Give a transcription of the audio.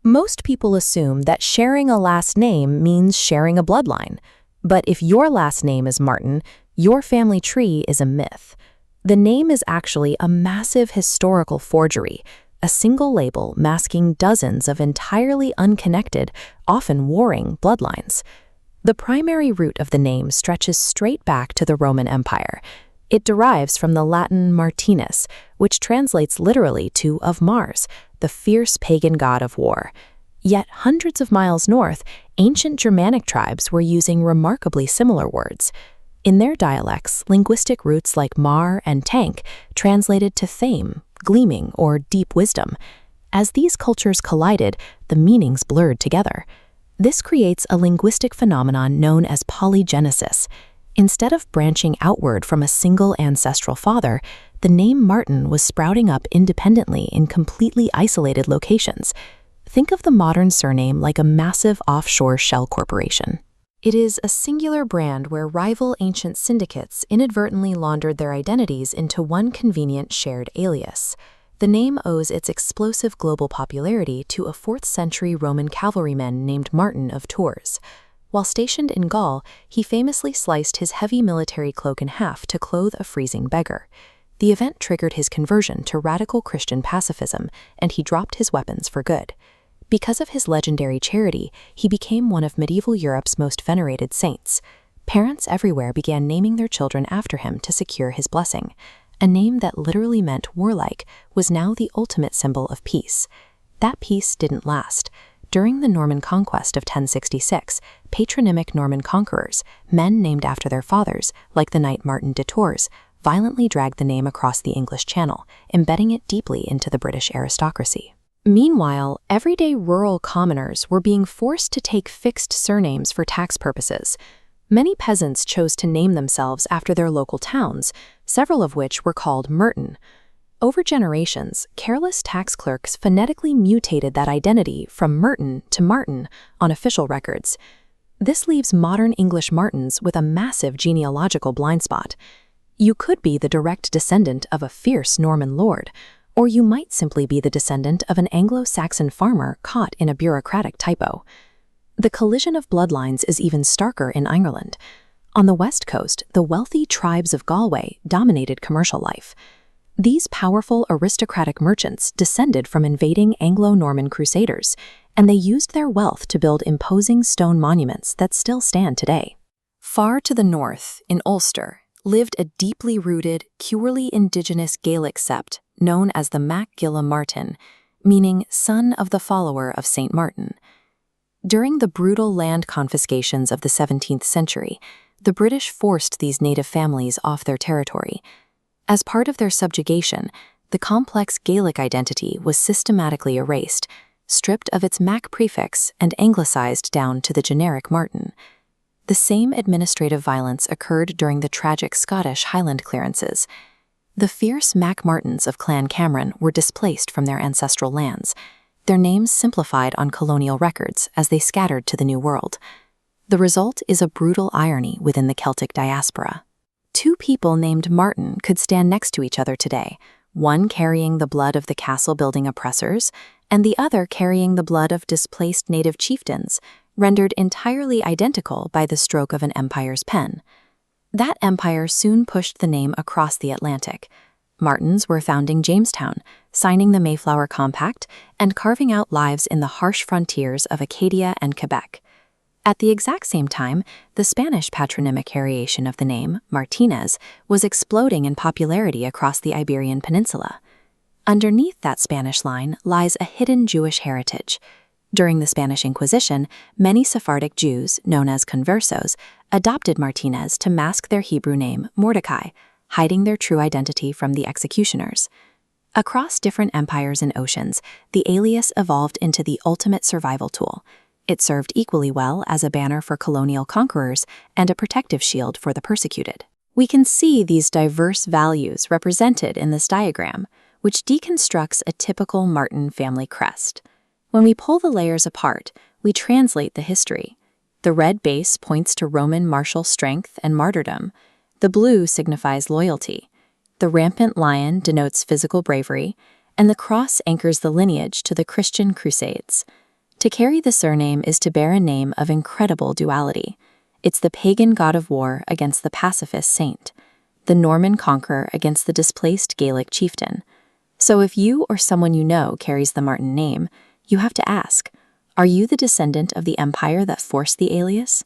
Most people assume that sharing a last name means sharing a bloodline. But if your last name is Martin, your family tree is a myth. The name is actually a massive historical forgery, a single label masking dozens of entirely unconnected, often warring bloodlines. The primary root of the name stretches straight back to the Roman Empire. It derives from the Latin Martinus, which translates literally to of Mars, the fierce pagan god of war. Yet hundreds of miles north, ancient Germanic tribes were using remarkably similar words. In their dialects, linguistic roots like mar and tank translated to thame, gleaming, or deep wisdom. As these cultures collided, the meanings blurred together. This creates a linguistic phenomenon known as polygenesis. Instead of branching outward from a single ancestral father, the name Martin was sprouting up independently in completely isolated locations. Think of the modern surname like a massive offshore shell corporation. It is a singular brand where rival ancient syndicates inadvertently laundered their identities into one convenient shared alias. The name owes its explosive global popularity to a 4th-century Roman cavalryman named Martin of Tours. While stationed in Gaul, he famously sliced his heavy military cloak in half to clothe a freezing beggar. The event triggered his conversion to radical Christian pacifism, and he dropped his weapons for good. Because of his legendary charity, he became one of medieval Europe's most venerated saints. Parents everywhere began naming their children after him to secure his blessing. A name that literally meant warlike was now the ultimate symbol of peace. That peace didn't last. During the Norman conquest of 1066, patronymic Norman conquerors, men named after their fathers, like the knight Martin de Tours, violently dragged the name across the English Channel, embedding it deeply into the British aristocracy. Meanwhile, everyday rural commoners were being forced to take fixed surnames for tax purposes. Many peasants chose to name themselves after their local towns, several of which were called Merton. Over generations, careless tax clerks phonetically mutated that identity from Merton to Martin on official records. This leaves modern English Martins with a massive genealogical blind spot. You could be the direct descendant of a fierce Norman lord, or you might simply be the descendant of an Anglo-Saxon farmer caught in a bureaucratic typo. The collision of bloodlines is even starker in Ireland. On the west coast, the wealthy tribes of Galway dominated commercial life. These powerful aristocratic merchants descended from invading Anglo-Norman crusaders, and they used their wealth to build imposing stone monuments that still stand today. Far to the north, in Ulster, lived a deeply rooted, purely indigenous Gaelic sept known as the Mac Gilla Martin, meaning son of the follower of Saint Martin. During the brutal land confiscations of the 17th century, the British forced these native families off their territory. As part of their subjugation, the complex Gaelic identity was systematically erased, stripped of its Mac prefix and anglicized down to the generic Martin. The same administrative violence occurred during the tragic Scottish Highland clearances. The fierce Mac Martins of Clan Cameron were displaced from their ancestral lands, their names simplified on colonial records as they scattered to the New World. The result is a brutal irony within the Celtic diaspora. Two people named Martin could stand next to each other today, one carrying the blood of the castle-building oppressors, and the other carrying the blood of displaced native chieftains, rendered entirely identical by the stroke of an empire's pen. That empire soon pushed the name across the Atlantic. Martins were founding Jamestown, signing the Mayflower Compact, and carving out lives in the harsh frontiers of Acadia and Quebec. At the exact same time, the Spanish patronymic variation of the name, Martinez, was exploding in popularity across the Iberian Peninsula. Underneath that Spanish line lies a hidden Jewish heritage. During the Spanish Inquisition, many Sephardic Jews, known as conversos, adopted Martinez to mask their Hebrew name, Mordecai, hiding their true identity from the executioners. Across different empires and oceans, the alias evolved into the ultimate survival tool. It served equally well as a banner for colonial conquerors and a protective shield for the persecuted. We can see these diverse values represented in this diagram, which deconstructs a typical Martin family crest. When we pull the layers apart, we translate the history. The red base points to Roman martial strength and martyrdom. The blue signifies loyalty. The rampant lion denotes physical bravery, and the cross anchors the lineage to the Christian Crusades. To carry the surname is to bear a name of incredible duality. It's the pagan god of war against the pacifist saint, the Norman conqueror against the displaced Gaelic chieftain. So if you or someone you know carries the Martin name, you have to ask, are you the descendant of the empire that forced the alias,